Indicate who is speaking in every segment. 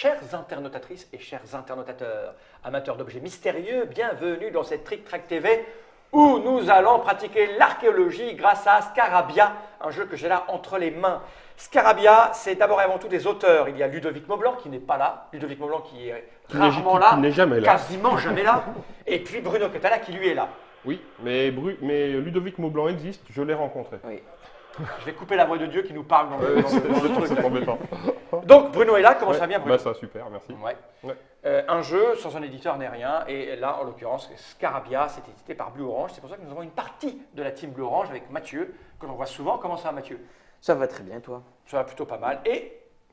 Speaker 1: Chères internautatrices et chers internautateurs, amateurs d'objets mystérieux, bienvenue dans cette Trick Track TV où nous allons pratiquer l'archéologie grâce à Scarabia, un jeu que j'ai là entre les mains. Scarabia, c'est d'abord et avant tout des auteurs. Il y a Ludovic Maublanc qui n'est pas là, Ludovic Maublanc qui est rarement là,
Speaker 2: qui n'est jamais là,
Speaker 1: quasiment jamais là, et puis Bruno Catala qui lui est là.
Speaker 2: Oui, mais Ludovic Maublanc existe, je l'ai rencontré.
Speaker 1: Oui. Je vais couper la voix de Dieu qui nous parle dans le truc.
Speaker 2: C'est embêtant.
Speaker 1: Donc Bruno est là, comment ça va bien Bruno?
Speaker 2: Bah ça, super, merci.
Speaker 1: Ouais.
Speaker 2: Ouais.
Speaker 1: Un jeu sans un éditeur n'est rien, et là en l'occurrence Scarabia, c'est édité par Blue Orange, c'est pour ça que nous avons une partie de la team Blue Orange avec Mathieu, que l'on voit souvent. Comment ça va Mathieu?
Speaker 3: Ça va très bien, toi?
Speaker 1: Ça va plutôt pas mal, et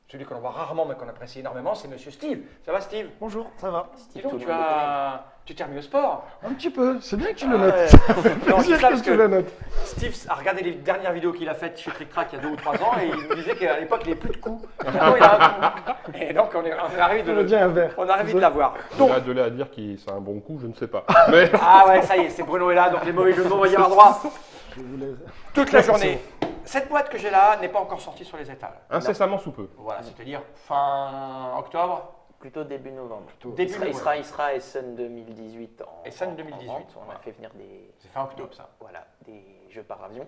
Speaker 1: celui que l'on voit rarement mais qu'on apprécie énormément, c'est Monsieur Steve. Ça va Steve?
Speaker 4: Bonjour, ça va?
Speaker 1: Dis donc, tu t'es remis au sport?
Speaker 4: Un petit peu, c'est bien que tu le notes.
Speaker 1: Non, je dis ça parce
Speaker 4: tu le
Speaker 1: que
Speaker 4: notes.
Speaker 1: Steve a regardé les dernières vidéos qu'il a faites chez Trick Track il y a 2 ou 3 ans et il nous disait qu'à l'époque il n'avait plus de coups. Maintenant il a un coup. Et donc on est arrivé de
Speaker 4: On a bien un verre.
Speaker 1: on est arrivé de l'avoir. Donc,
Speaker 2: De là à dire que c'est un bon coup, je ne sais pas. Mais
Speaker 1: ah ouais, ça y est, c'est Bruno est là, donc les mauvais jeux de mots, on va y avoir droit
Speaker 4: Je vous laisse.
Speaker 1: toute la journée. Cette boîte que j'ai là n'est pas encore sortie sur les étals.
Speaker 2: incessamment sous peu.
Speaker 1: Voilà, c'est-à-dire fin octobre.
Speaker 3: Plutôt début novembre.
Speaker 1: Début
Speaker 3: il
Speaker 1: novembre.
Speaker 3: sera Essen 2018 en
Speaker 1: Essen
Speaker 3: en
Speaker 1: 2018,
Speaker 3: vente. On
Speaker 1: voilà.
Speaker 3: a fait venir des,
Speaker 1: C'est fin octobre ça.
Speaker 3: voilà, des jeux par avion.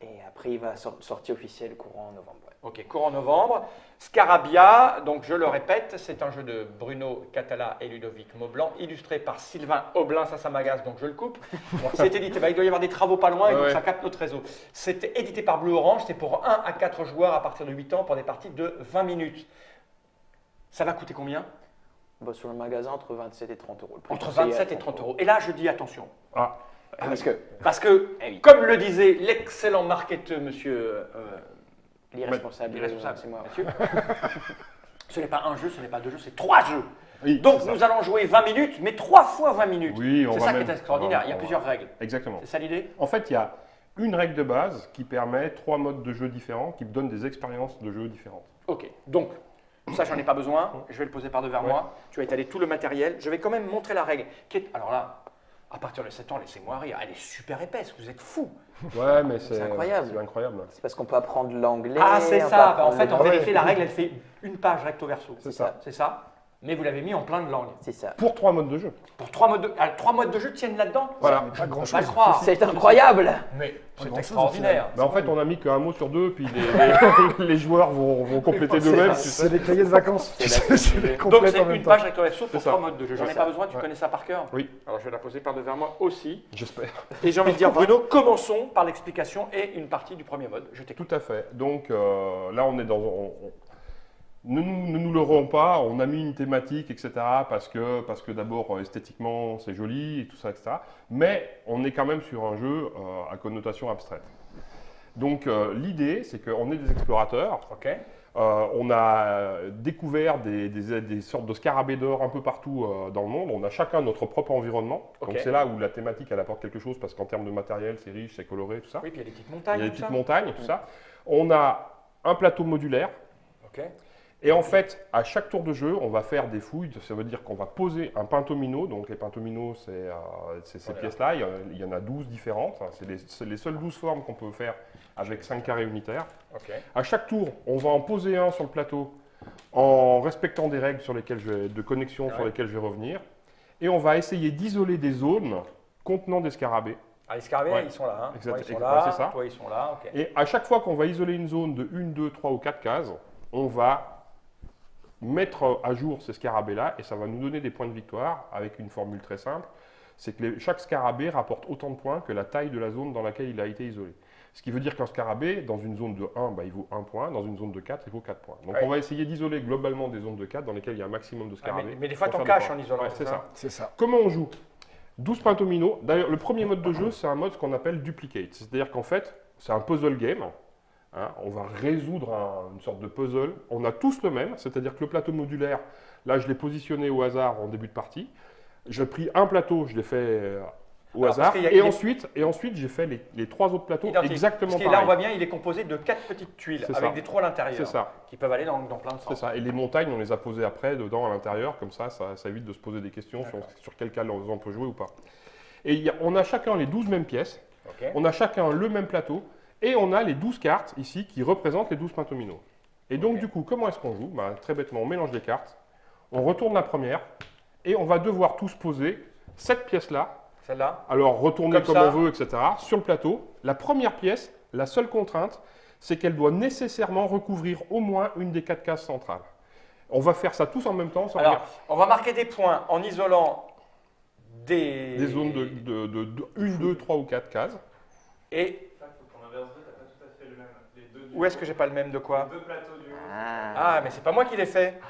Speaker 3: Et après, il va sortie officielle courant novembre. Ouais.
Speaker 1: Ok, courant novembre. Scarabia, donc je le répète, c'est un jeu de Bruno Catala et Ludovic Maublanc, illustré par Sylvain Aublin, ça m'agace, donc je le coupe. Bon, c'est édité, il doit y avoir des travaux pas loin, et donc
Speaker 2: Ouais.
Speaker 1: ça capte notre réseau. C'est édité par Blue Orange, c'est pour 1 à 4 joueurs à partir de 8 ans pour des parties de 20 minutes. Ça va coûter combien?
Speaker 3: Bah, sur le magasin, entre 27 et 30 euros. Le prix
Speaker 1: Entre
Speaker 3: conseillé
Speaker 1: 27
Speaker 3: à
Speaker 1: et 30 euros. Et là, je dis attention.
Speaker 2: Ah,
Speaker 1: Parce que,
Speaker 3: Eh oui.
Speaker 1: comme le disait l'excellent marketeur, monsieur
Speaker 3: l'irresponsable,
Speaker 1: l'irresponsable,
Speaker 3: c'est moi.
Speaker 1: Mathieu, ce n'est pas un jeu, ce n'est pas 2 jeux, c'est 3 jeux.
Speaker 2: oui,
Speaker 1: Donc
Speaker 2: c'est ça.
Speaker 1: nous allons jouer 20 minutes, mais 3 fois 20 minutes.
Speaker 2: Oui, on
Speaker 1: c'est
Speaker 2: va
Speaker 1: ça
Speaker 2: même-
Speaker 1: qui est extraordinaire, il y a
Speaker 2: on va-
Speaker 1: plusieurs règles.
Speaker 2: Exactement.
Speaker 1: C'est ça l'idée?
Speaker 2: En fait, il y a une règle de base qui permet 3 modes de jeu différents, qui donnent des expériences de jeu différentes.
Speaker 1: Ok, donc ça j'en ai pas besoin, je vais le poser par devers
Speaker 2: Ouais.
Speaker 1: moi, tu vas étaler tout le matériel, je vais quand même montrer la règle. Alors là, à partir de 7 ans, laissez-moi rire, elle est super épaisse, vous êtes fous.
Speaker 2: Ouais, mais c'est
Speaker 3: incroyable.
Speaker 2: C'est incroyable.
Speaker 3: C'est parce qu'on peut apprendre l'anglais.
Speaker 1: Ah c'est
Speaker 3: on peut
Speaker 1: ça, en
Speaker 3: apprendre
Speaker 1: fait
Speaker 3: le-
Speaker 1: en vérité la règle elle fait une page recto verso.
Speaker 2: C'est ça.
Speaker 1: C'est ça, mais vous l'avez mis en plein de langues.
Speaker 3: C'est ça.
Speaker 2: Pour 3 modes de jeu.
Speaker 1: Pour 3 modes de jeu tiennent là-dedans?
Speaker 2: Voilà.
Speaker 4: Pas
Speaker 1: On peut pas
Speaker 4: grand-chose.
Speaker 1: le croire.
Speaker 3: C'est incroyable.
Speaker 1: Mais c'est
Speaker 4: grand-chose,
Speaker 1: extraordinaire.
Speaker 2: Mais en fait, on a mis qu'un mot sur 2, puis les joueurs vont compléter
Speaker 1: C'est
Speaker 2: d'eux-mêmes.
Speaker 1: ça.
Speaker 2: tu
Speaker 4: C'est
Speaker 2: sais.
Speaker 4: des cahiers de vacances.
Speaker 3: C'est la
Speaker 4: C'est
Speaker 3: clé.
Speaker 4: les
Speaker 1: Donc
Speaker 4: complètes
Speaker 1: c'est
Speaker 4: en même
Speaker 1: une
Speaker 4: temps.
Speaker 1: page recto verso pour
Speaker 2: C'est ça.
Speaker 1: 3 modes de jeu. J'en ai
Speaker 2: C'est
Speaker 1: pas
Speaker 2: ça.
Speaker 1: besoin, tu
Speaker 2: Ouais.
Speaker 1: connais ça par cœur?
Speaker 2: Oui,
Speaker 1: Alors je vais la poser par devers moi aussi.
Speaker 2: j'espère.
Speaker 1: Et j'ai envie de dire Bruno, commençons par l'explication et une partie du premier mode. Je t'écoute.
Speaker 2: Tout à fait. Donc là, on est dans. Ne nous leurrons pas, on a mis une thématique, etc. Parce que d'abord, esthétiquement, c'est joli et tout ça, etc. Mais on est quand même sur un jeu à connotation abstraite. Donc l'idée, c'est qu'on est des explorateurs.
Speaker 1: Ok.
Speaker 2: On a découvert des sortes de scarabées d'or un peu partout dans le monde. On a chacun notre propre environnement.
Speaker 1: Ok.
Speaker 2: Donc c'est là où la thématique, elle apporte quelque chose parce qu'en termes de matériel, c'est riche, c'est coloré, tout ça.
Speaker 1: Oui, puis il y a des petites
Speaker 2: Il
Speaker 1: montagnes.
Speaker 2: y a des
Speaker 1: tout
Speaker 2: petites
Speaker 1: ça.
Speaker 2: montagnes et tout ça. On a un plateau modulaire.
Speaker 1: Ok.
Speaker 2: Et en fait, à chaque tour de jeu, on va faire des fouilles. Ça veut dire qu'on va poser un pentomino. Donc les pentominos, c'est ces
Speaker 1: Voilà.
Speaker 2: pièces-là. Il y en a 12 différentes. C'est les seules 12 formes qu'on peut faire avec 5 carrés unitaires.
Speaker 1: Ok.
Speaker 2: À chaque tour, on va en poser un sur le plateau en respectant des règles de connexion sur
Speaker 1: Ouais.
Speaker 2: lesquelles je vais revenir. Et on va essayer d'isoler des zones contenant des scarabées.
Speaker 1: Ah, les scarabées,
Speaker 2: Ouais.
Speaker 1: ils sont là. Hein.
Speaker 2: Exact-
Speaker 1: Toi, ils sont
Speaker 2: ouais,
Speaker 1: là.
Speaker 2: c'est ça.
Speaker 1: Toi, ils sont là. Ok.
Speaker 2: Et à chaque fois qu'on va isoler une zone de 1, 2, 3 ou 4 cases, on va mettre à jour ces scarabées-là et ça va nous donner des points de victoire avec une formule très simple. C'est que chaque scarabée rapporte autant de points que la taille de la zone dans laquelle il a été isolé. Ce qui veut dire qu'un scarabée, dans une zone de 1, bah, il vaut 1 point, dans une zone de 4, il vaut 4 points. Donc
Speaker 1: Ouais.
Speaker 2: on va essayer d'isoler globalement des zones de 4 dans lesquelles il y a un maximum de
Speaker 1: Ah,
Speaker 2: scarabées.
Speaker 1: mais des fois,
Speaker 2: pour
Speaker 1: t'en
Speaker 2: faire des
Speaker 1: caches
Speaker 2: points.
Speaker 1: en isolant.
Speaker 2: Ouais, c'est ça.
Speaker 4: C'est ça.
Speaker 2: Comment on joue 12 pentominos. D'ailleurs, le premier mode de jeu, c'est un mode qu'on appelle duplicate. C'est-à-dire qu'en fait, c'est un puzzle game. Hein, on va résoudre une sorte de puzzle. On a tous le même, c'est-à-dire que le plateau modulaire, là, je l'ai positionné au hasard en début de partie. J'ai pris un plateau, je l'ai fait au
Speaker 1: Alors, parce
Speaker 2: hasard.
Speaker 1: qu'il y a-
Speaker 2: Et
Speaker 1: il est-
Speaker 2: ensuite, j'ai fait les 3 autres plateaux
Speaker 1: Identique.
Speaker 2: exactement
Speaker 1: Parce que là, on
Speaker 2: pareil.
Speaker 1: voit bien, il est composé de 4 petites tuiles
Speaker 2: C'est
Speaker 1: avec
Speaker 2: ça.
Speaker 1: des trous à l'intérieur.
Speaker 2: C'est ça.
Speaker 1: Qui peuvent aller dans plein de
Speaker 2: C'est
Speaker 1: sens.
Speaker 2: ça. Et les montagnes, on les a posées après, dedans, à l'intérieur. Comme ça évite de se poser des questions sur quel cas on peut jouer ou pas. Et on a chacun les 12 mêmes pièces.
Speaker 1: Ok.
Speaker 2: On a chacun le même plateau et on a les 12 cartes ici qui représentent les 12 pentominos. Et donc,
Speaker 1: Ok.
Speaker 2: du coup, comment est-ce qu'on joue? Bah, très bêtement, on mélange les cartes, on retourne la première, et on va devoir tous poser cette pièce-là.
Speaker 1: Celle-là.
Speaker 2: Alors, retourner
Speaker 1: Comme
Speaker 2: comme
Speaker 1: ça.
Speaker 2: on veut, etc. Sur le plateau, la première pièce, la seule contrainte, c'est qu'elle doit nécessairement recouvrir au moins une des 4 cases centrales. On va faire ça tous en même temps, sans
Speaker 1: Alors,
Speaker 2: regarder
Speaker 1: on va marquer des points en isolant
Speaker 2: des zones de 1, 2, 3 ou 4 cases.
Speaker 1: Et
Speaker 5: Ça, il faut qu'on inverse deux, t'as pas tout à fait le même. Les deux du
Speaker 1: où est-ce que j'ai pas le même de quoi?
Speaker 5: Les deux plateaux du haut.
Speaker 1: Ah, mais c'est pas moi qui l'ai fait.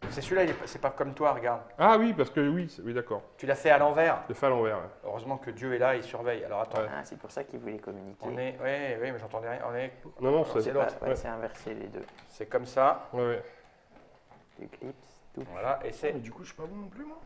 Speaker 1: C'est celui-là, c'est pas comme toi, regarde.
Speaker 2: Ah oui, parce que oui, oui d'accord.
Speaker 1: Tu l'as fait à l'envers.
Speaker 2: C'est fait à l'envers. Ouais.
Speaker 1: Heureusement que Dieu est là, il surveille. Alors attends,
Speaker 2: Ouais.
Speaker 3: Ah, c'est pour ça qu'il voulait communiquer.
Speaker 1: on est. Oui, oui, mais j'entendais rien. On est.
Speaker 2: Non, non,
Speaker 1: c'est
Speaker 2: c'est
Speaker 1: l'autre.
Speaker 3: Ouais,
Speaker 2: ouais.
Speaker 3: c'est inversé les deux.
Speaker 1: C'est comme ça.
Speaker 2: Ouais, ouais.
Speaker 3: Du clips, tout.
Speaker 1: Voilà, et c'est.
Speaker 4: Mais du coup, je suis pas bon non plus, moi.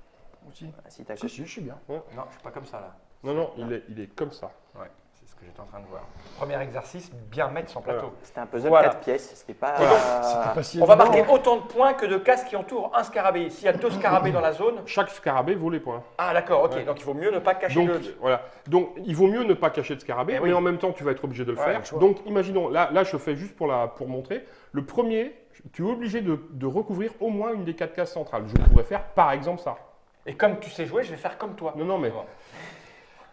Speaker 4: Aussi.
Speaker 3: Ah, si t'as
Speaker 4: Si, si, je suis bien.
Speaker 1: Non, je suis pas comme ça là.
Speaker 2: Non, non, il est comme ça.
Speaker 1: Ouais, c'est ce que j'étais en train de voir. Premier exercice, bien mettre son plateau.
Speaker 3: C'était un puzzle
Speaker 1: Voilà.
Speaker 3: 4 pièces, c'était pas.
Speaker 4: C'était pas si
Speaker 1: On va
Speaker 4: évident,
Speaker 1: marquer
Speaker 4: hein.
Speaker 1: autant de points que de cases qui entourent un scarabée. S'il y a 2 scarabées dans la zone.
Speaker 2: Chaque scarabée vaut les points.
Speaker 1: Ah, d'accord, ok.
Speaker 2: Ouais.
Speaker 1: Donc il vaut mieux ne pas cacher
Speaker 2: Donc,
Speaker 1: le.
Speaker 2: voilà. Donc, il vaut mieux ne pas cacher de scarabée,
Speaker 1: Eh oui.
Speaker 2: mais en même temps, tu vas être obligé de le
Speaker 1: Ouais,
Speaker 2: faire.
Speaker 1: le choix.
Speaker 2: Donc, imaginons, là, je fais juste pour montrer. Le premier, tu es obligé de recouvrir au moins une des 4 cases centrales. Je pourrais faire, par exemple, ça.
Speaker 1: Et comme tu sais jouer, je vais faire comme toi.
Speaker 2: Non, non, mais
Speaker 1: Bon.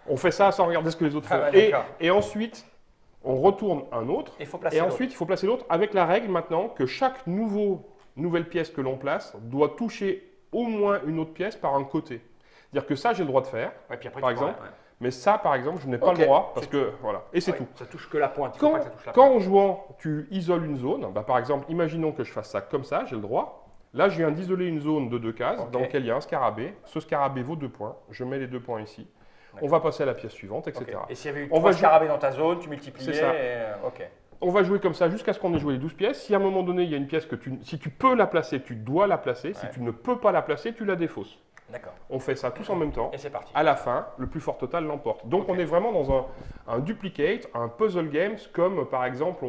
Speaker 2: on fait ça sans regarder ce que les autres
Speaker 1: Ah
Speaker 2: font.
Speaker 1: ouais, d'accord.
Speaker 2: Et ensuite, on retourne un autre.
Speaker 1: Il faut placer
Speaker 2: Et
Speaker 1: l'autre.
Speaker 2: ensuite, il faut placer l'autre avec la règle maintenant que chaque nouvelle pièce que l'on place doit toucher au moins une autre pièce par un côté. C'est-à-dire que ça, j'ai le droit de faire,
Speaker 1: Ouais, puis après,
Speaker 2: par
Speaker 1: tu pourras-
Speaker 2: exemple. mais ça, par exemple, je n'ai pas
Speaker 1: Ok,
Speaker 2: le droit parce
Speaker 1: c'est
Speaker 2: que voilà. Et c'est
Speaker 1: Ouais,
Speaker 2: tout.
Speaker 1: Ça touche que la pointe. Il faut
Speaker 2: Quand,
Speaker 1: pas que ça touche la
Speaker 2: quand
Speaker 1: pointe.
Speaker 2: en jouant, tu isoles une zone, bah, par exemple, imaginons que je fasse ça comme ça, j'ai le droit. Là, je viens d'isoler une zone de 2 cases
Speaker 1: Ok.
Speaker 2: dans laquelle il y a un scarabée. Ce scarabée vaut 2 points. Je mets les 2 points ici. On
Speaker 1: D'accord.
Speaker 2: va passer à la pièce suivante, etc.
Speaker 1: Ok. Et s'il y avait eu
Speaker 2: On
Speaker 1: 3
Speaker 2: va jouer-
Speaker 1: scarabées dans ta zone, tu multipliais.
Speaker 2: C'est ça.
Speaker 1: Ok.
Speaker 2: On va jouer comme ça jusqu'à ce qu'on ait joué les 12 pièces. Si à un moment donné, il y a une pièce que si tu peux la placer, tu dois la placer. Si
Speaker 1: Ouais.
Speaker 2: tu ne peux pas la placer, tu la défausses.
Speaker 1: D'accord.
Speaker 2: On fait ça tous en même temps.
Speaker 1: Et c'est parti.
Speaker 2: À la fin, le plus fort total l'emporte. Donc on est vraiment dans un duplicate, un puzzle games, comme par exemple,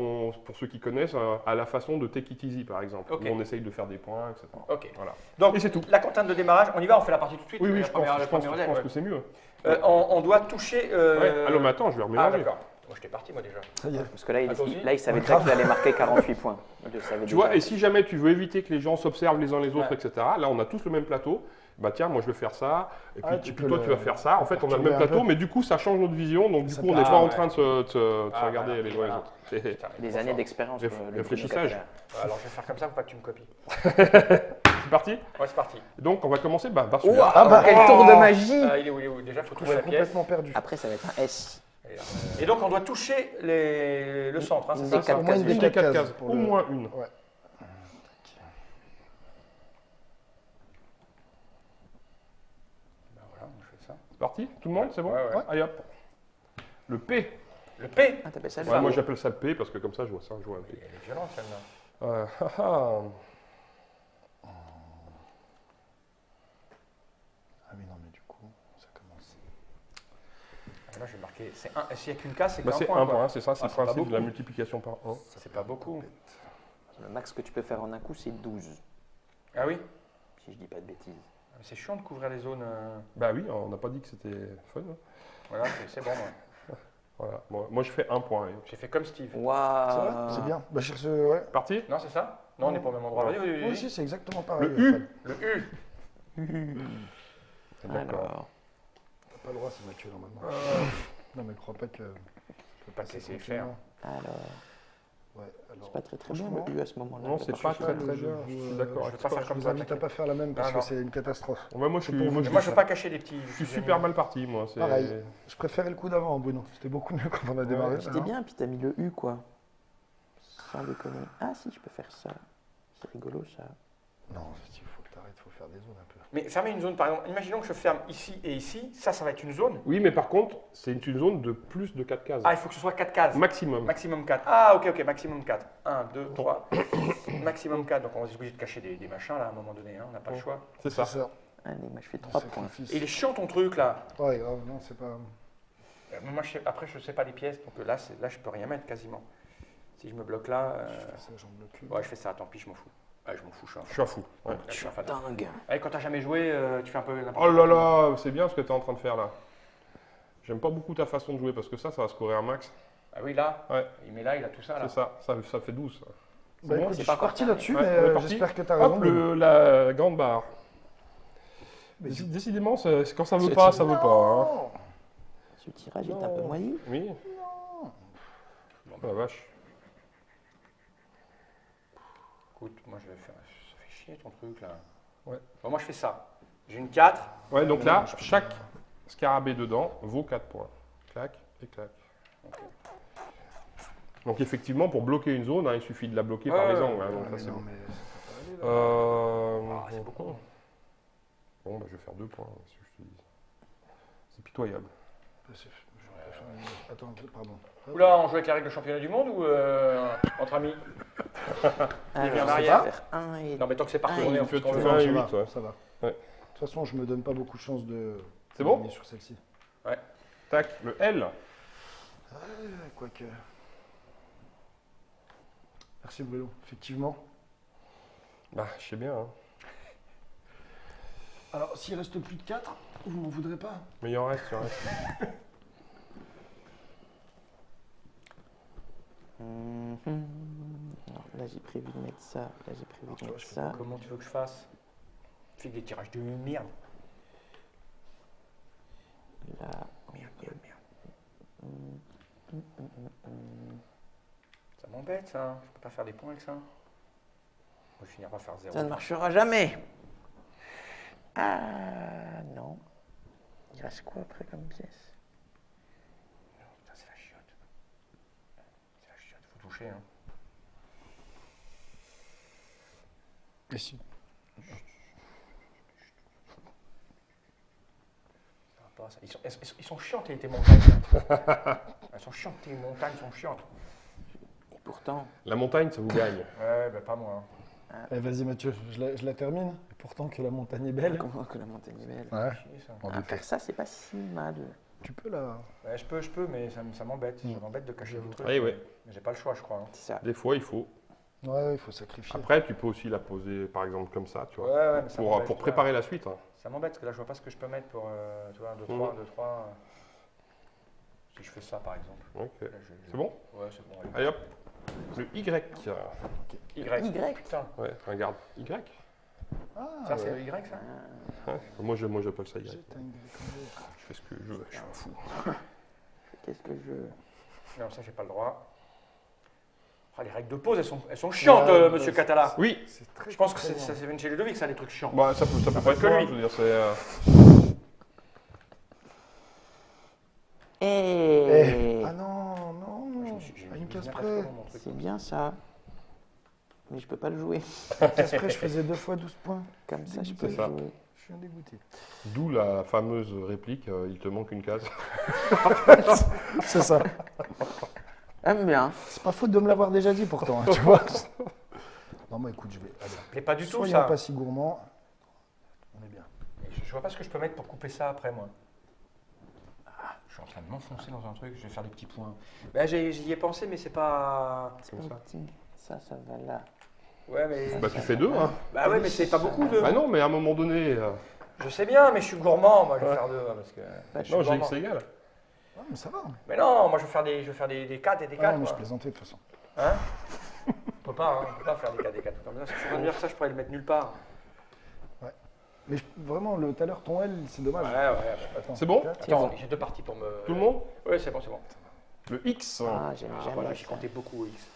Speaker 2: pour ceux qui connaissent, à la façon de Take It Easy par exemple,
Speaker 1: Ok.
Speaker 2: où on essaye de faire des points, etc.
Speaker 1: Ok.
Speaker 2: Voilà.
Speaker 1: Donc,
Speaker 2: Et c'est tout.
Speaker 1: la contrainte de démarrage, on y va, on fait la partie tout de suite.
Speaker 2: Oui, oui,
Speaker 1: la
Speaker 2: je pense,
Speaker 1: première-
Speaker 2: je
Speaker 1: le
Speaker 2: pense-
Speaker 1: premier
Speaker 2: je pense
Speaker 1: modèle,
Speaker 2: que c'est mieux.
Speaker 1: ouais. On doit toucher.
Speaker 2: Ouais. Alors mais attends, je vais
Speaker 1: Ah,
Speaker 2: remélanger.
Speaker 1: d'accord. Moi, j'étais parti, moi déjà.
Speaker 4: Ça y est.
Speaker 3: Parce que là,
Speaker 1: Ah, toi aussi
Speaker 3: il savait déjà qu'il allait marquer 48 points. Il le savait
Speaker 2: Tu
Speaker 3: déjà.
Speaker 2: vois, et si jamais tu veux éviter que les gens s'observent les uns les autres,
Speaker 1: Ouais.
Speaker 2: etc., là on a tous le même plateau, bah tiens, moi je vais faire ça, et puis,
Speaker 4: Ah, tu peux
Speaker 2: toi
Speaker 4: le-
Speaker 2: tu vas faire ça. En fait, on a le
Speaker 4: perturber
Speaker 2: même
Speaker 4: un
Speaker 2: plateau,
Speaker 4: peu.
Speaker 2: mais du coup ça change notre vision, donc du
Speaker 4: Ça
Speaker 2: coup on
Speaker 4: peut-
Speaker 2: n'est pas
Speaker 1: Ah,
Speaker 2: en
Speaker 1: ouais.
Speaker 2: train de se
Speaker 1: Ah,
Speaker 2: regarder
Speaker 1: voilà,
Speaker 2: les uns les
Speaker 1: voilà.
Speaker 2: autres. C'est
Speaker 1: Putain,
Speaker 3: Des
Speaker 1: trop
Speaker 3: années
Speaker 1: fort.
Speaker 3: d'expérience.
Speaker 2: Réf-
Speaker 3: pour le
Speaker 2: réfléchissage.
Speaker 3: Bino Capella.
Speaker 1: Alors, je vais faire comme ça, faut pas que tu me copies.
Speaker 2: c'est parti.
Speaker 1: Ouais, c'est parti.
Speaker 2: Donc on va commencer par celui-là.
Speaker 1: Ouah,
Speaker 4: Ah bah,
Speaker 3: Quel tour de magie
Speaker 1: Ah, il est où, il est où Déjà, il faut
Speaker 4: Je
Speaker 1: trouver la
Speaker 4: suis
Speaker 1: pièce.
Speaker 4: complètement perdu.
Speaker 3: Après, ça va être un S.
Speaker 1: Et donc, on doit toucher le centre, hein, c'est
Speaker 3: Une
Speaker 1: ça
Speaker 3: des quatre
Speaker 4: Au moins
Speaker 3: cases.
Speaker 4: une des
Speaker 2: Une des
Speaker 4: 4
Speaker 2: 4
Speaker 4: cases.
Speaker 2: cases,
Speaker 4: pour
Speaker 2: au
Speaker 4: le-
Speaker 2: moins une.
Speaker 4: Ouais.
Speaker 1: Ben voilà, je fais ça.
Speaker 2: C'est parti. Tout le monde, c'est bon.
Speaker 1: Ouais, ouais.
Speaker 2: Allez hop. Le P.
Speaker 1: Le P.
Speaker 3: Ah, t'appelles ça le
Speaker 2: Ouais, moi
Speaker 3: P.
Speaker 2: j'appelle ça le P parce que comme ça je vois ça, je vois un P.
Speaker 1: Elle est violente, celle-là.
Speaker 2: Ah, ah.
Speaker 4: Ah oui, non, mais du coup, ça commence.
Speaker 1: Ah, là, je vais marquer. C'est un. S'il n'y a qu'une case, c'est
Speaker 2: Bah,
Speaker 1: qu'un
Speaker 2: c'est
Speaker 1: point.
Speaker 2: un
Speaker 1: quoi.
Speaker 2: point, c'est ça, c'est
Speaker 1: Ah,
Speaker 2: le
Speaker 1: c'est pas
Speaker 2: principe de la
Speaker 1: beaucoup.
Speaker 2: multiplication par 1.
Speaker 1: C'est pas beaucoup.
Speaker 3: Le max que tu peux faire en un coup, c'est 12.
Speaker 1: Ah oui.
Speaker 3: Si je dis pas de bêtises.
Speaker 1: Ah, mais c'est chiant de couvrir les zones.
Speaker 2: Bah oui, on n'a pas dit que c'était fun. Hein.
Speaker 1: Voilà, c'est bon. Moi.
Speaker 2: Voilà. Moi je fais un point.
Speaker 1: J'ai fait comme Steve.
Speaker 4: C'est
Speaker 3: Waouh.
Speaker 4: vrai C'est bien. Bah, cherche, ouais.
Speaker 2: Parti.
Speaker 1: Non, c'est ça Non, on n'est pas au même endroit. Vas-y, vas-y,
Speaker 4: Moi
Speaker 1: vas-y.
Speaker 4: aussi, c'est exactement pareil.
Speaker 2: Le U.
Speaker 4: Fab.
Speaker 1: Le U.
Speaker 2: D'accord.
Speaker 3: Alors,
Speaker 4: T'as pas le droit, c'est Mathieu, normalement. Non, mais crois pas que.
Speaker 1: Je peux pas te laisser faire.
Speaker 3: alors.
Speaker 4: Ouais, alors.
Speaker 3: C'est pas très très
Speaker 4: franchement,
Speaker 3: bien le U à ce moment-là.
Speaker 2: Non, c'est pas très très
Speaker 4: je-
Speaker 2: bien. Je suis
Speaker 4: je-
Speaker 2: d'accord.
Speaker 1: je
Speaker 2: avec
Speaker 1: vais pas
Speaker 2: toi.
Speaker 1: faire
Speaker 4: Je
Speaker 1: comme
Speaker 4: vous
Speaker 1: ça.
Speaker 4: invite à pas faire la même parce
Speaker 1: Ah,
Speaker 4: que
Speaker 1: non.
Speaker 4: c'est une catastrophe.
Speaker 2: Ouais, moi je suis,
Speaker 4: pour vous.
Speaker 2: moi,
Speaker 1: Mais
Speaker 2: je
Speaker 1: moi,
Speaker 2: suis-
Speaker 1: je veux pas cacher les petits.
Speaker 2: je suis super mal parti, moi. c'est-
Speaker 4: Pareil. Je préférais le coup d'avant, Bruno. C'était beaucoup mieux quand on a démarré.
Speaker 3: C'était bien, puis t'as mis le U quoi. Sans déconner. Ah si, je peux faire ça. C'est rigolo ça.
Speaker 4: Non, il faut que t'arrêtes, il faut faire des zones un peu.
Speaker 1: Mais fermer une zone, par exemple, imaginons que je ferme ici et ici, ça va être une zone.
Speaker 2: Oui, mais par contre, c'est une zone de plus de 4 cases.
Speaker 1: Ah, il faut que ce soit 4 cases.
Speaker 2: Maximum.
Speaker 1: Maximum 4. Ah, ok, maximum 4. 1, 2, 3. Maximum 4. Donc, on va être obligé de cacher des machins là à un moment donné, hein, on n'a pas le choix.
Speaker 2: C'est ça.
Speaker 4: C'est ça.
Speaker 3: Allez, moi je fais 3 points.
Speaker 4: Sacrifice.
Speaker 1: Et il est chiant ton truc là.
Speaker 4: Ouais, grave, non, c'est pas.
Speaker 1: Moi, après, je sais pas les pièces, donc là, je peux rien mettre quasiment. Si je me bloque là,
Speaker 4: Je fais ça, j'en bloque une.
Speaker 1: ouais, je fais ça, tant pis, je m'en fous. Ouais, je m'en fous, je suis un
Speaker 2: Je suis un fou. Ouais.
Speaker 1: Là, je suis un fan.
Speaker 3: Dingue.
Speaker 1: Ouais, quand t'as jamais joué, tu fais un peu n'importe
Speaker 2: Oh
Speaker 1: quoi.
Speaker 2: là là, c'est bien ce que tu es en train de faire là. J'aime pas beaucoup ta façon de jouer parce que ça va scorer un max.
Speaker 1: Ah oui, là,
Speaker 2: Ouais.
Speaker 1: il met là, il a tout ça là.
Speaker 2: C'est ça, ça fait 12. ça.
Speaker 4: Bah,
Speaker 2: bon,
Speaker 4: écoute,
Speaker 3: c'est
Speaker 4: je
Speaker 3: pas
Speaker 4: suis parti
Speaker 3: encore
Speaker 4: là-dessus,
Speaker 2: Ouais,
Speaker 4: mais
Speaker 2: on est parti.
Speaker 4: j'espère que tu as raison.
Speaker 2: Hop, la grande barre.
Speaker 4: Mais
Speaker 2: Décidément, quand ça veut
Speaker 3: Ce
Speaker 2: pas,
Speaker 3: type-
Speaker 2: ça veut pas. Hein.
Speaker 4: Non.
Speaker 3: Ce tirage est un peu moisi.
Speaker 2: Oui.
Speaker 4: Non.
Speaker 2: Oh la vache.
Speaker 1: Écoute, moi je vais faire. Ça fait chier ton truc là.
Speaker 2: Ouais.
Speaker 1: Bon, moi je fais ça. J'ai une 4.
Speaker 2: Ouais, donc là, chaque scarabée dedans vaut 4 points. Clac et clac. Donc effectivement, pour bloquer une zone, hein, il suffit de la bloquer par
Speaker 1: Ouais,
Speaker 2: les
Speaker 1: ouais,
Speaker 2: angles. hein,
Speaker 4: Ah,
Speaker 2: donc
Speaker 4: mais
Speaker 2: ça, c'est
Speaker 4: non,
Speaker 2: bon.
Speaker 4: mais ça peut pas aller, là.
Speaker 1: C'est beaucoup.
Speaker 2: Bon, bah, je vais faire 2 points. si je te dis. C'est pitoyable.
Speaker 4: Attends, pardon.
Speaker 1: Oula, on joue avec la règle de championnat du monde ou entre amis
Speaker 3: Alors,
Speaker 1: en
Speaker 3: on
Speaker 1: arrière.
Speaker 3: va faire 1 et
Speaker 1: Non, mais tant que c'est par
Speaker 3: Ah,
Speaker 1: tournée,
Speaker 3: il
Speaker 1: on
Speaker 2: fait
Speaker 1: fait ce qu'on
Speaker 2: tout
Speaker 1: veut.
Speaker 2: ça.
Speaker 4: Ça
Speaker 2: 8,
Speaker 4: va,
Speaker 2: ouais.
Speaker 4: ça va.
Speaker 2: Ouais.
Speaker 4: De toute façon, je me donne pas beaucoup de chance de
Speaker 2: C'est bon
Speaker 4: gagner sur celle-ci.
Speaker 2: Tac, le L.
Speaker 4: Quoique. Merci Bruno, effectivement.
Speaker 2: Bah, je sais bien. Hein.
Speaker 4: Alors, s'il reste plus de 4, vous m'en voudrez pas.
Speaker 2: Mais il en reste, il en reste.
Speaker 3: Alors, là, j'ai prévu de mettre ça. Là, j'ai prévu de mettre
Speaker 4: je fais
Speaker 3: ça.
Speaker 1: Comment tu veux que je fasse? Fais des tirages de merde.
Speaker 3: Là,
Speaker 1: Merde. Ça m'embête ça. Je peux pas faire des points avec ça. Je vais finir par faire 0.
Speaker 3: ça ne marchera jamais. Ah, non. Il reste quoi après comme pièce?
Speaker 1: Putain, c'est la chiotte. C'est la chiotte, faut toucher. Hein.
Speaker 4: Et si.
Speaker 1: Ça va pas, ça. Ils sont chiantes tes montagnes. Elles sont chiantes, tes montagnes sont chiantes.
Speaker 3: Et pourtant,
Speaker 2: La montagne, ça vous gagne.
Speaker 1: Ouais, bah pas moi.
Speaker 4: Eh, vas-y Mathieu, je la termine. Et pourtant que la montagne est belle.
Speaker 3: comment que la montagne est belle.
Speaker 4: Ouais,
Speaker 1: Chier, ça.
Speaker 4: en
Speaker 3: Ah,
Speaker 4: doutais.
Speaker 3: faire ça, c'est pas si mal.
Speaker 4: Tu peux là.
Speaker 1: Ouais, je peux, mais ça m'embête. Ça m'embête de cacher des trucs.
Speaker 2: Oui, ouais.
Speaker 1: Mais j'ai pas le choix, je crois. Hein.
Speaker 3: C'est ça.
Speaker 2: Des fois, il faut.
Speaker 4: Ouais, il faut sacrifier.
Speaker 2: Après, tu peux aussi la poser, par exemple, comme ça, tu vois.
Speaker 1: Ouais, mais ça m'embête,
Speaker 2: Pour
Speaker 1: tu vois.
Speaker 2: préparer la suite. Hein.
Speaker 1: Ça m'embête parce que là, je vois pas ce que je peux mettre pour, tu vois, 2, 3, 2, 3. Si je fais ça, par exemple.
Speaker 2: Ok.
Speaker 1: Là,
Speaker 2: C'est bon?
Speaker 1: Ouais, c'est bon.
Speaker 2: Allez hop. Le Y.
Speaker 1: Y.
Speaker 3: Y.
Speaker 1: Putain.
Speaker 2: Ouais, regarde. Y.
Speaker 4: Ah,
Speaker 1: Ça, c'est
Speaker 4: ouais.
Speaker 1: le Y, ça?
Speaker 2: Ouais. Moi, j'appelle ça Y.
Speaker 4: Jette un Y en l'air.
Speaker 2: Je fais ce que je veux, je suis un fou.
Speaker 3: Qu'est-ce que je...
Speaker 1: Non, ça, j'ai pas le droit. Ah, les règles de pause, elles sont chiantes,
Speaker 4: Ouais,
Speaker 1: monsieur Catala.
Speaker 2: Oui,
Speaker 4: C'est très
Speaker 1: Je pense que
Speaker 4: très
Speaker 1: ça
Speaker 4: bien.
Speaker 1: vient de chez Ludovic, ça, les trucs chiants.
Speaker 2: bah, ça peut pas être
Speaker 1: que
Speaker 2: moi,
Speaker 1: lui.
Speaker 2: je veux dire, c'est...
Speaker 3: Eh,
Speaker 4: Ah non, non. À une case près.
Speaker 3: c'est bien ça. Mais je peux pas le jouer.
Speaker 4: À une case près, je faisais 2 fois 12 points.
Speaker 3: Comme ça, je peux
Speaker 2: C'est ça.
Speaker 3: jouer.
Speaker 4: Je suis un dégoûté.
Speaker 2: D'où la fameuse réplique, il te manque une case.
Speaker 4: C'est ça.
Speaker 3: Aime bien.
Speaker 4: C'est pas faute de me l'avoir déjà dit pourtant, hein, tu vois. Non, mais écoute, je vais. Allez.
Speaker 1: Mais pas du tout,
Speaker 4: Soyons
Speaker 1: ça.
Speaker 4: pas si gourmands. On est bien.
Speaker 1: Je vois pas ce que je peux mettre pour couper ça après, moi. Ah, je suis en train de m'enfoncer dans un truc, je vais faire des petits points. Bah, j'y ai pensé, mais c'est pas...
Speaker 3: C'est pas petit. Ça va là.
Speaker 1: Ouais, mais...
Speaker 2: Bah, tu fais 2, hein.
Speaker 1: Bah ouais, mais c'est pas beaucoup, deux.
Speaker 2: Bah non, mais à un moment donné...
Speaker 1: Je sais bien, mais je suis gourmand, moi, je vais
Speaker 2: Ouais.
Speaker 1: faire 2, parce que...
Speaker 3: Bah, je
Speaker 2: Non,
Speaker 3: suis
Speaker 2: j'ai
Speaker 1: gourmand.
Speaker 2: c'est égal.
Speaker 4: Ah, mais ça va.
Speaker 1: Mais non, moi, je vais faire des 4 et des 4,
Speaker 4: Ah, mais je
Speaker 1: quoi.
Speaker 4: plaisantais de toute façon.
Speaker 1: Hein? On peut pas, hein, on peut pas faire des 4 et 4. Comme ça, si je veux dire ça, je pourrais le mettre nulle part.
Speaker 4: Mais vraiment, tout à l'heure, ton L, c'est dommage.
Speaker 1: Ouais.
Speaker 4: Attends,
Speaker 2: C'est bon?
Speaker 4: 4.
Speaker 1: Attends, j'ai 2 parties pour me...
Speaker 2: Tout le monde?
Speaker 1: Ouais, c'est bon, c'est bon.
Speaker 2: Le X.
Speaker 3: Ah, j'aime
Speaker 1: Ah,
Speaker 3: jamais
Speaker 1: voilà,
Speaker 3: ça.
Speaker 1: j'ai compté beaucoup au X.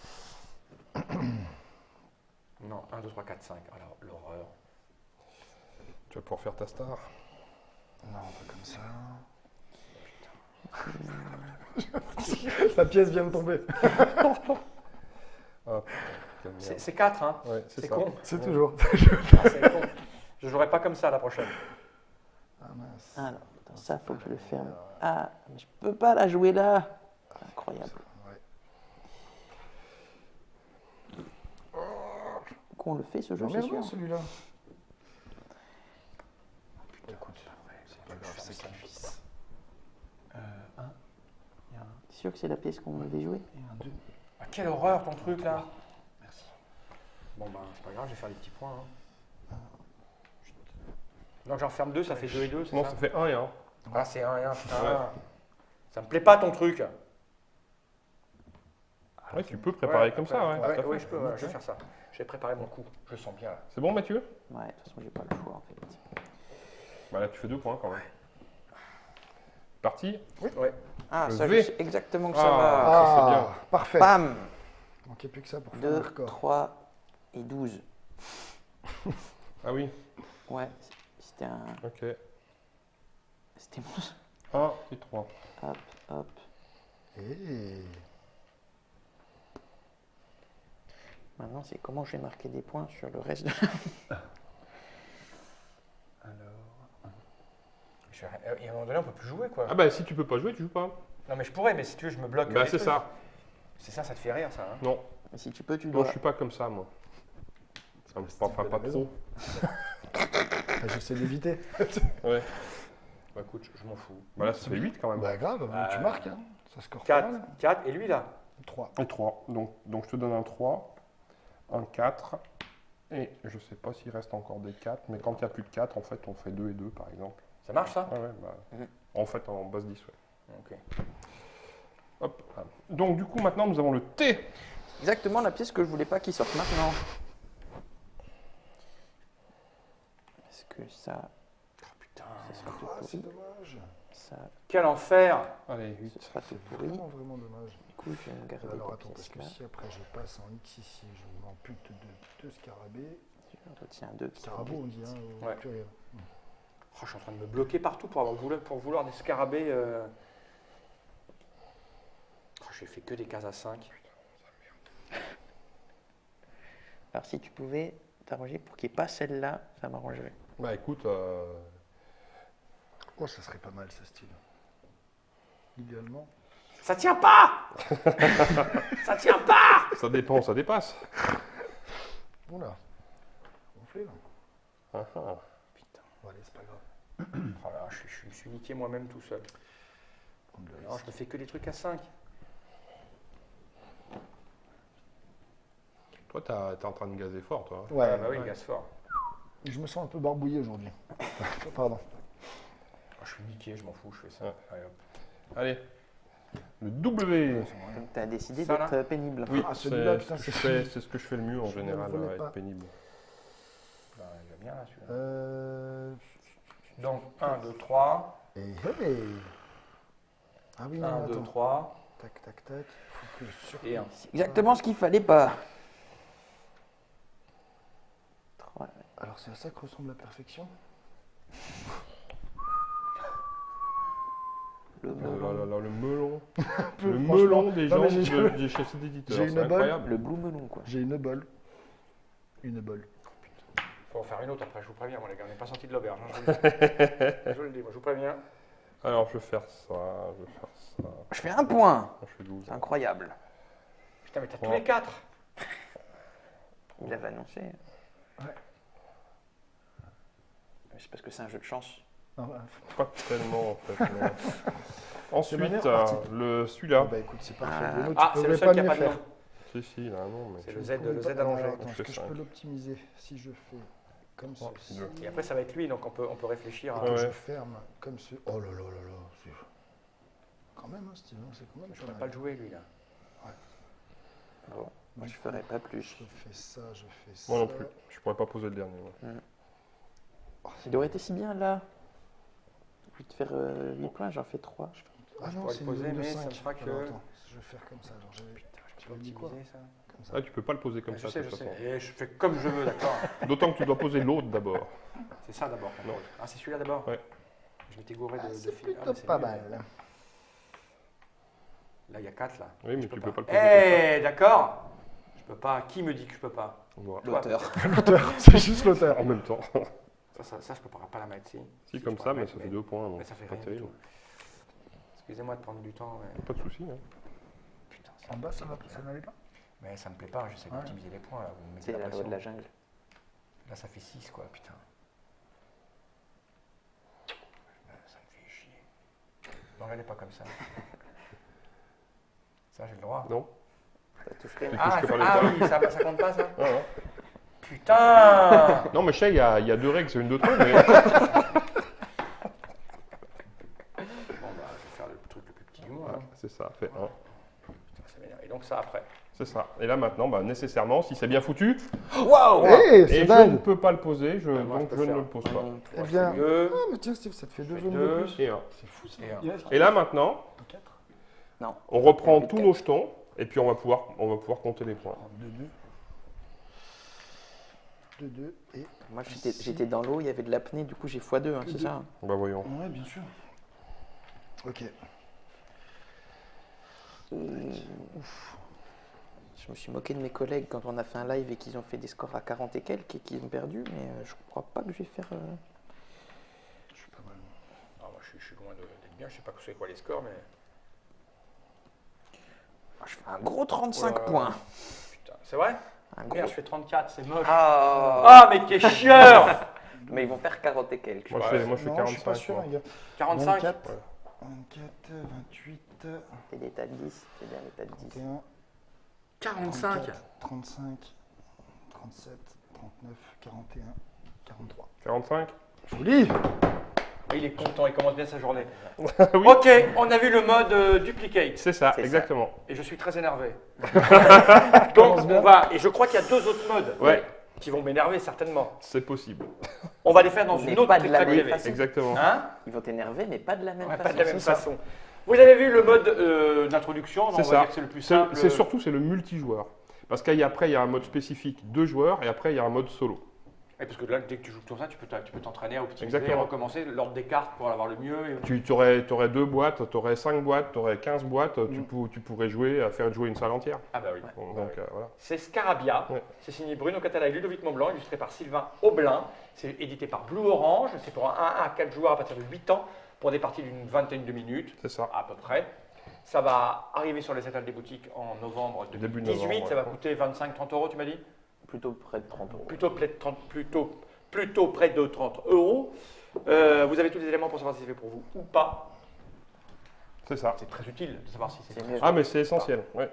Speaker 1: Non, 1, 2, 3, 4, 5. Alors, l'horreur.
Speaker 2: Tu vas pouvoir faire ta star.
Speaker 4: Non, pas comme ça. La pièce vient de tomber.
Speaker 2: Ah, quelle merde.
Speaker 1: C'est 4, hein?
Speaker 2: Ouais, c'est
Speaker 1: C'est
Speaker 2: ça.
Speaker 1: con.
Speaker 4: C'est toujours.
Speaker 1: Ah, c'est con. Je jouerai pas comme ça la prochaine.
Speaker 4: Ah mince.
Speaker 3: Alors, attends, ça, faut que je le ferme. Ah, mais je peux pas la jouer là. Incroyable.
Speaker 4: Ouais.
Speaker 3: Qu'on le fait ce jeu, c'est
Speaker 4: Emmerdant
Speaker 3: sûr.
Speaker 4: celui-là. Écoute, c'est pas grave, c'est 4 fils.
Speaker 3: C'est sûr que c'est la pièce qu'on devait jouer.
Speaker 4: Et un 2.
Speaker 1: Ah, quelle horreur ton truc là. Merci. Bon bah c'est pas grave, je vais faire des petits points. Hein. Donc j'en ferme 2, ça fait 2 et 2, c'est
Speaker 2: Non,
Speaker 1: ça?
Speaker 2: ça fait 1 et 1.
Speaker 1: Ah c'est 1 et 1, putain.
Speaker 2: Ouais.
Speaker 1: Ça me plaît pas ton truc.
Speaker 2: Ouais, tu peux préparer comme
Speaker 1: après,
Speaker 2: ça, ouais.
Speaker 1: ouais,
Speaker 2: tout à
Speaker 1: oui,
Speaker 2: fait.
Speaker 1: je peux, je vais faire ça. J'ai préparé mon coup, je le sens bien là.
Speaker 2: C'est bon, Mathieu?
Speaker 3: Ouais, de toute façon, j'ai pas le choix en fait.
Speaker 2: Bah là, tu fais 2 points quand même. Parti?
Speaker 1: Ouais.
Speaker 3: Ah,
Speaker 2: Le
Speaker 3: ça,
Speaker 2: V.
Speaker 3: je sais exactement que ça
Speaker 2: Ah.
Speaker 3: va.
Speaker 2: Ça, c'est bien.
Speaker 4: Parfait.
Speaker 3: Bam!
Speaker 4: Il manquait plus que ça pour faire le
Speaker 3: 2,
Speaker 4: record.
Speaker 3: 3 et 12.
Speaker 2: Ah oui,
Speaker 3: Ouais, c'était un.
Speaker 2: ok.
Speaker 3: C'était mon.
Speaker 2: 1 et 3.
Speaker 3: Hop, hop.
Speaker 4: Et
Speaker 3: Maintenant, c'est comment je vais marquer des points sur le reste de.
Speaker 1: Et à un moment donné, on peut plus jouer quoi.
Speaker 2: Ah bah si tu peux pas jouer, tu joues pas.
Speaker 1: Non, mais je pourrais, mais si tu veux, je me bloque.
Speaker 2: Bah
Speaker 1: les
Speaker 2: c'est
Speaker 1: trucs.
Speaker 2: ça.
Speaker 1: C'est ça, ça te fait rire ça. Hein.
Speaker 2: Non,
Speaker 3: Mais si tu peux, tu
Speaker 2: non,
Speaker 3: dois.
Speaker 2: je suis pas comme ça, moi. Ça me
Speaker 4: style
Speaker 2: enfin,
Speaker 4: de
Speaker 2: pas
Speaker 4: la maison.
Speaker 2: trop.
Speaker 4: j'essaie d'éviter.
Speaker 2: Ouais.
Speaker 1: Bah écoute, je m'en fous.
Speaker 2: Bah là, ça fait 8 quand même.
Speaker 4: Bah grave, tu marques. Hein. Ça score pas
Speaker 1: 4,
Speaker 4: mal.
Speaker 1: 4, et lui là
Speaker 4: 3.
Speaker 2: Et 3. Donc je te donne un 3, un 4. Et je sais pas s'il reste encore des 4, mais quand il n'y a plus de 4, en fait, on fait 2 et 2 par exemple.
Speaker 1: Ça marche ça
Speaker 2: Ouais, bah,
Speaker 1: Mhm.
Speaker 2: en fait, en base 10, ouais.
Speaker 1: Ok.
Speaker 2: Hop. Voilà. Donc du coup, maintenant, nous avons le T.
Speaker 3: Exactement la pièce que je voulais pas qu'il sorte maintenant. Parce que ça,
Speaker 1: Oh, putain.
Speaker 3: ça sera tout
Speaker 4: Ah, c'est
Speaker 3: pourri.
Speaker 4: dommage.
Speaker 3: Ça,
Speaker 1: Quel enfer.
Speaker 2: Allez,
Speaker 3: ce
Speaker 2: 8.
Speaker 3: sera tout
Speaker 4: C'est
Speaker 3: pourri.
Speaker 4: vraiment, vraiment dommage.
Speaker 3: Du coup, je vais me garder
Speaker 4: Alors
Speaker 3: la
Speaker 4: attends, parce
Speaker 3: pièce
Speaker 4: que
Speaker 3: là.
Speaker 4: si après je passe en X ici, je m'ampute de 2 scarabées.
Speaker 3: Je retiens 2 qui
Speaker 4: Scarabaux, on dit, hein, au
Speaker 1: Ouais.
Speaker 4: pluriel.
Speaker 1: Oh, je suis en train de me bloquer partout pour vouloir des scarabées. Oh, j'ai fait que des cases à 5.
Speaker 3: Alors si tu pouvais t'arranger pour qu'il n'y ait pas celle-là, ça m'arrangerait.
Speaker 2: Bah écoute,
Speaker 4: Oh, ça serait pas mal, ce style. Idéalement.
Speaker 1: Ça tient pas. Ça tient pas.
Speaker 2: ça dépend, ça dépasse.
Speaker 4: Oula. Gonflé, là.
Speaker 2: Ah, ah.
Speaker 1: Putain.
Speaker 4: Bon, allez, c'est pas grave.
Speaker 1: Oh là, je me suis niqué moi-même tout seul.
Speaker 4: Prendre le
Speaker 1: Non, je ne fais que des trucs à 5.
Speaker 2: Toi, t'es en train de gazer fort, toi.
Speaker 4: Ouais,
Speaker 1: Ah, bah oui,
Speaker 4: ouais.
Speaker 1: gaz fort.
Speaker 4: Je me sens un peu barbouillé aujourd'hui. Pardon.
Speaker 1: Oh, je suis niqué, je m'en fous, je fais ça.
Speaker 2: Ouais.
Speaker 1: Allez, hop.
Speaker 2: Allez. Le W.
Speaker 3: Donc tu as décidé
Speaker 1: Ça, là
Speaker 3: d'être pénible.
Speaker 2: Oui,
Speaker 4: Ah, celui-là,
Speaker 2: c'est
Speaker 4: putain,
Speaker 2: ce que
Speaker 4: c'est-
Speaker 2: c'est ce que je fais le mieux en
Speaker 4: Je ne
Speaker 2: général,
Speaker 4: le voulais
Speaker 2: être
Speaker 4: pas.
Speaker 2: pénible.
Speaker 1: Bah, il va bien là celui-là.
Speaker 4: Donc,
Speaker 1: Donc 1, 2, 3.
Speaker 4: et hey. Ah oui, non,
Speaker 1: 1, 2,
Speaker 4: attends.
Speaker 1: 3.
Speaker 4: Tac, tac, tac. Faut que je sur...
Speaker 1: Et 1.
Speaker 3: C'est exactement ce qu'il fallait pas. 3.
Speaker 4: Alors, c'est à ça que ressemble la perfection.
Speaker 3: Le
Speaker 2: Oh
Speaker 3: melon.
Speaker 2: là là là, le melon.
Speaker 4: Peu,
Speaker 2: Le
Speaker 4: franchement.
Speaker 2: melon des
Speaker 4: Non,
Speaker 2: gens
Speaker 4: mais j'ai-
Speaker 2: des chefs d'éditeurs.
Speaker 4: j'ai
Speaker 2: C'est
Speaker 4: une balle.
Speaker 2: incroyable.
Speaker 3: Le blue melon quoi.
Speaker 4: J'ai une bolle. Une bolle.
Speaker 1: Faut en faire une autre après, je vous préviens, moi les gars, on n'est pas sorti de l'auberge. Hein, je le dis, moi je vous préviens.
Speaker 2: Alors, je vais faire ça, je vais faire ça.
Speaker 3: Je fais un point.
Speaker 2: Je fais 12.
Speaker 3: C'est incroyable.
Speaker 1: Putain, mais t'as tous
Speaker 2: Ouais.
Speaker 1: les 4.
Speaker 3: Il avait annoncé.
Speaker 4: Ouais.
Speaker 3: Mais c'est parce que c'est un jeu de chance.
Speaker 4: Non, bah,
Speaker 2: Pas tellement, en fait. mais- Ensuite,
Speaker 4: manière partie.
Speaker 2: celui-là.
Speaker 4: bah écoute, c'est parfait.
Speaker 3: Ah.
Speaker 4: Bruno, tu
Speaker 1: Ah, c'est
Speaker 4: pouvais
Speaker 1: le seul
Speaker 4: pas
Speaker 1: qui a
Speaker 4: mieux
Speaker 1: pas de
Speaker 4: faire.
Speaker 1: nom.
Speaker 2: Si, si, il a un nom, mais...
Speaker 1: C'est
Speaker 4: Tu
Speaker 1: le Z,
Speaker 4: pouvais
Speaker 1: le
Speaker 4: pas-
Speaker 1: Z allongé.
Speaker 4: Alors, attends,
Speaker 2: Je
Speaker 4: est-ce
Speaker 2: fais
Speaker 4: que je
Speaker 2: cinq.
Speaker 4: peux l'optimiser si je fais comme
Speaker 2: Oh,
Speaker 4: ceci
Speaker 2: deux.
Speaker 1: Et après ça va être lui, donc on peut réfléchir à.
Speaker 4: que je
Speaker 2: Ouais.
Speaker 4: ferme comme ce... Oh là là là là, c'est... Quand même, hein, Steven, c'est quand même
Speaker 1: Je
Speaker 4: pas
Speaker 1: ne
Speaker 4: mal.
Speaker 1: pas le jouer lui là.
Speaker 3: Bon, moi je ferai pas plus.
Speaker 4: Je fais ça, je fais ça.
Speaker 2: Moi non plus. Je pourrais pas poser le dernier. moi.
Speaker 3: Il aurait été si bien là. Au lieu de faire 8 points, j'en fais 3.
Speaker 4: Ah non,
Speaker 1: pourrais
Speaker 4: c'est
Speaker 1: le
Speaker 4: une
Speaker 1: poser,
Speaker 4: zone de
Speaker 1: mais ça
Speaker 4: 5.
Speaker 1: me fera que-
Speaker 4: Alors, attends, je vais faire comme ça. Alors, j'avais...
Speaker 1: Je
Speaker 4: Tu m'as dit quoi
Speaker 1: optimiser ça.
Speaker 4: Comme ça.
Speaker 2: Ah, tu peux pas le poser comme
Speaker 1: Je
Speaker 2: ça, de
Speaker 1: sais,
Speaker 2: toute
Speaker 1: je sais.
Speaker 2: façon.
Speaker 1: Et je fais comme je veux, d'accord.
Speaker 2: D'autant que tu dois poser l'autre d'abord.
Speaker 1: C'est ça d'abord. qu'on pose. Ah, c'est celui-là d'abord.
Speaker 2: Ouais.
Speaker 1: Je m'étais gouré de
Speaker 4: Ah, c'est
Speaker 1: fil.
Speaker 4: plutôt
Speaker 1: c'est
Speaker 4: pas
Speaker 1: mieux.
Speaker 4: mal.
Speaker 1: Là, il y a 4 là.
Speaker 2: Oui, mais
Speaker 1: Je
Speaker 2: tu
Speaker 1: peux
Speaker 2: peux pas le
Speaker 1: pas.
Speaker 2: poser
Speaker 1: Eh, d'accord. Je peux pas. Qui me dit que je peux pas?
Speaker 2: comme ça. Voilà.
Speaker 3: L'auteur.
Speaker 4: L'auteur, c'est juste l'auteur.
Speaker 2: En même temps.
Speaker 1: Ça, je peux pas la mettre, si.
Speaker 2: Si, comme
Speaker 1: je
Speaker 2: ça,
Speaker 1: pourrais
Speaker 2: mais
Speaker 1: la
Speaker 2: ça
Speaker 1: mettre,
Speaker 2: fait 2 points, donc
Speaker 1: mais ça fait
Speaker 2: c'est pas
Speaker 1: rien du
Speaker 2: terrible.
Speaker 1: tout. Excusez-moi de prendre du temps. Mais...
Speaker 2: Pas de soucis. Hein.
Speaker 1: Putain,
Speaker 4: En bas, ça n'allait pas?
Speaker 1: Mais ça me plaît pas, j'essaie
Speaker 4: Ouais.
Speaker 1: d'optimiser les points là. Vous me mettez
Speaker 3: C'est
Speaker 1: la
Speaker 3: la loi
Speaker 1: pression.
Speaker 3: de la jungle.
Speaker 1: Là, ça fait 6 quoi, putain. Ça me fait chier. Non, elle est pas comme ça. Ça, j'ai le droit.
Speaker 2: Non.
Speaker 3: Ça toucherait.
Speaker 2: Tu
Speaker 1: Ah,
Speaker 2: touches que par
Speaker 1: ah
Speaker 2: l'état.
Speaker 1: oui, ça compte pas ça?
Speaker 2: Ah, ouais.
Speaker 1: Putain!
Speaker 2: Non, mais je sais, il y a 2 règles, c'est une de trop, mais...
Speaker 1: Bon, bah, je vais faire le truc le plus petit du monde.
Speaker 2: Voilà,
Speaker 1: hein.
Speaker 2: c'est ça, fait 1.
Speaker 1: Putain, ça m'énerve. Et donc ça après.
Speaker 2: C'est ça. Et là maintenant, bah, nécessairement, si c'est bien foutu,
Speaker 1: Waouh!
Speaker 4: Eh,
Speaker 2: et
Speaker 4: c'est
Speaker 2: je
Speaker 4: dingue.
Speaker 2: ne peux pas le poser,
Speaker 1: moi,
Speaker 2: donc
Speaker 1: je
Speaker 2: je
Speaker 1: peux
Speaker 2: ne
Speaker 1: faire
Speaker 2: le pose pas.
Speaker 4: Eh bien.
Speaker 1: Mieux.
Speaker 4: Ah, mais tiens, Steve, ça te fait deux
Speaker 1: Fais
Speaker 4: jaunes
Speaker 1: deux.
Speaker 4: de plus.
Speaker 2: Et un.
Speaker 4: C'est fou ça.
Speaker 1: Et un.
Speaker 2: Et là maintenant,
Speaker 3: Non.
Speaker 2: on reprend
Speaker 3: Quatre.
Speaker 2: tous nos jetons et puis on va pouvoir compter les points.
Speaker 4: 2-2. 2-2 et.
Speaker 3: Moi, j'étais dans l'eau, il y avait de l'apnée, du coup, j'ai x2, hein, c'est
Speaker 4: deux.
Speaker 3: ça hein.
Speaker 2: Bah voyons.
Speaker 4: Ouais, bien sûr. Ok.
Speaker 3: Je me suis moqué de mes collègues quand on a fait un live et qu'ils ont fait des scores à 40 et quelques et qu'ils ont perdu, mais je crois pas que je vais faire.
Speaker 4: Je suis pas mal.
Speaker 1: Ah, moi je suis loin d'être bien, je sais pas c'est quoi les scores, mais.
Speaker 3: Je fais un gros 35
Speaker 1: Oh là là.
Speaker 3: points.
Speaker 1: Putain, c'est vrai?
Speaker 3: Un gros.
Speaker 1: Merde, je fais 34, c'est moche.
Speaker 3: Ah,
Speaker 1: Ah, mais quel chieur!
Speaker 3: mais ils vont faire 40 et quelques.
Speaker 2: Moi,
Speaker 1: Ouais.
Speaker 2: je fais
Speaker 4: Non, je suis pas
Speaker 2: 45.
Speaker 4: sûr,
Speaker 2: moi.
Speaker 4: les gars.
Speaker 1: 45?
Speaker 4: 24, 24, 28,
Speaker 3: C'est des tas de 10, c'est bien des tas de 10.
Speaker 4: 31,
Speaker 1: 45?
Speaker 4: 34, 35, 37, 39, 41, 43.
Speaker 2: 45.
Speaker 4: Joli.
Speaker 1: Il est content, il commence bien sa journée.
Speaker 2: Oui.
Speaker 1: Ok, on a vu le mode duplicate.
Speaker 2: C'est ça,
Speaker 3: C'est ça.
Speaker 2: exactement.
Speaker 1: Et je suis très énervé. Donc
Speaker 4: Commence bien.
Speaker 1: on va, et je crois qu'il y a deux autres modes
Speaker 2: Ouais,
Speaker 1: qui vont m'énerver certainement.
Speaker 2: c'est possible.
Speaker 1: On va les faire dans
Speaker 3: Mais
Speaker 1: une autre
Speaker 3: pas de la
Speaker 1: Trick Track
Speaker 3: même
Speaker 1: TV.
Speaker 3: façon.
Speaker 2: Exactement.
Speaker 1: Hein?
Speaker 3: Ils vont t'énerver, mais pas de la même
Speaker 1: Ouais,
Speaker 3: façon.
Speaker 1: pas de la même
Speaker 3: c'est ça.
Speaker 1: façon. Vous avez vu le mode d'introduction, on
Speaker 2: C'est
Speaker 1: va
Speaker 2: ça.
Speaker 1: dire que c'est le plus simple.
Speaker 2: C'est surtout c'est le multijoueur. Parce qu'après, il y a un mode spécifique 2 joueurs et après, il y a un mode solo.
Speaker 1: Et parce que là, dès que tu joues comme ça, tu peux t'entraîner à optimiser,
Speaker 2: Exactement.
Speaker 1: recommencer l'ordre des cartes pour avoir le mieux. Et...
Speaker 2: Tu aurais 2 boîtes, tu aurais 5 boîtes, tu aurais 15 boîtes, tu pourrais faire jouer une salle entière.
Speaker 1: Ah bah oui.
Speaker 2: Bon, donc voilà.
Speaker 1: C'est Scarabia,
Speaker 2: Ouais.
Speaker 1: c'est signé Bruno Catala et Ludovic Montblanc, illustré par Sylvain Aublin. C'est édité par Blue Orange, c'est pour un 1 à 4 joueurs à partir de 8 ans, pour des parties d'une vingtaine de minutes,
Speaker 2: C'est ça.
Speaker 1: à peu près. Ça va arriver sur les étals des boutiques en novembre
Speaker 2: Début
Speaker 1: 2018,
Speaker 2: novembre,
Speaker 1: ça va
Speaker 2: ouais.
Speaker 1: coûter 25-30 euros, tu m'as dit?
Speaker 3: Plutôt près de 30 euros.
Speaker 1: Plutôt près de 30 euros. Vous avez tous les éléments pour savoir si c'est fait pour vous ou pas.
Speaker 2: C'est ça.
Speaker 1: C'est très utile de savoir si c'est
Speaker 3: C'est
Speaker 1: fait.
Speaker 3: mieux.
Speaker 2: Ah, mais c'est essentiel. Ouais.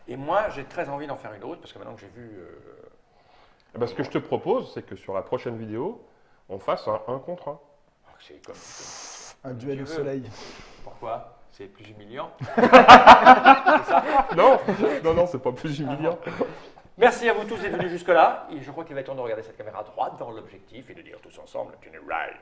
Speaker 1: Et moi, j'ai très envie d'en faire une autre, parce que maintenant que j'ai vu...
Speaker 2: Eh ben, ce que je te propose, c'est que sur la prochaine vidéo, on fasse un 1 contre 1.
Speaker 1: c'est comme...
Speaker 4: Un duel
Speaker 1: tu
Speaker 4: au
Speaker 1: veux.
Speaker 4: soleil.
Speaker 1: Pourquoi? C'est plus humiliant.
Speaker 2: Non, non, c'est pas plus humiliant.
Speaker 1: Merci à vous tous d'être venus jusque-là. Et je crois qu'il va être temps de regarder cette caméra droite dans l'objectif et de dire tous ensemble, général.